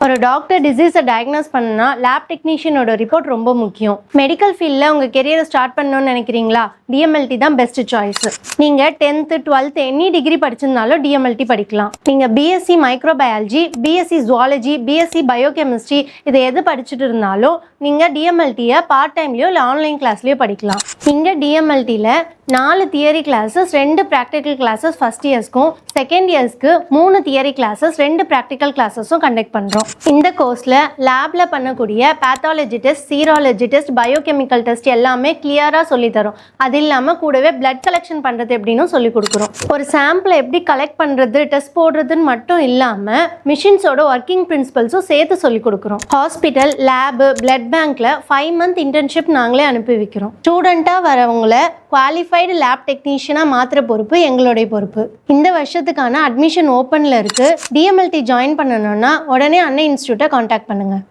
ஒரு doctor டிசீஸை diagnose பண்ணா lab டெக்னீஷியனோட report ரொம்ப முக்கியம். மெடிக்கல் ஃபீல்டில் உங்கள் கெரியரை ஸ்டார்ட் பண்ணணும்னு நினைக்கிறீங்களா? டிஎம்எல்டி தான் பெஸ்ட் சாய்ஸ். நீங்கள் 10th 12th எனி டிகிரி படிச்சிருந்தாலும் டிஎம்எல்டி படிக்கலாம். நீங்கள் BSc microbiology, BSc zoology, BSc biochemistry இதை எது படிச்சுட்டு இருந்தாலும் நீங்கள் டிஎம்எல்டியை பார்ட் டைம்லையோ இல்லை ஆன்லைன் கிளாஸ்லையோ படிக்கலாம். இங்கே டிஎம்எல்டியில் 4 theory classes 2 practical classes first இயர்ஸ்க்கும், செகண்ட் இயர்ஸ்க்கு 3 தியரி கிளாஸஸ் 2 ப்ராக்டிக்கல் கிளாஸஸும் கண்டக்ட் பண்ணுறோம். இந்த கோர்ஸில் லேபில் பண்ணக்கூடிய pathology test, serology test, biochemical test எல்லாமே கிளியராக சொல்லித்தரோம். அது இல்லாமல் கூடவே பிளட் கலெக்ஷன் பண்ணுறது எப்படின்னு சொல்லி கொடுக்குறோம். ஒரு சாம்பிளை எப்படி கலெக்ட் பண்ணுறது, டெஸ்ட் போடுறதுன்னு மட்டும் இல்லாமல் மிஷின்ஸோட ஒர்க்கிங் பிரின்சிபல்ஸும் சேர்த்து சொல்லி கொடுக்குறோம். ஹாஸ்பிட்டல், லேபு, பிளட் பேங்க்கில் 5 month இன்டர்ன்ஷிப் நாங்களே அனுப்பி வைக்கிறோம். ஸ்டூடெண்ட்டாக வரவங்களை குவாலிஃபைடு லேப் டெக்னீஷியனாக மாற்றுற பொறுப்பு எங்களுடைய பொறுப்பு. இந்த வருஷத்துக்கான அட்மிஷன் ஓப்பனில் இருக்குது. டிஎம்எல்டி ஜாயின் பண்ணணும்னா உடனே அன்னை இன்ஸ்டியூட்டை காண்டாக்ட் பண்ணுங்கள்.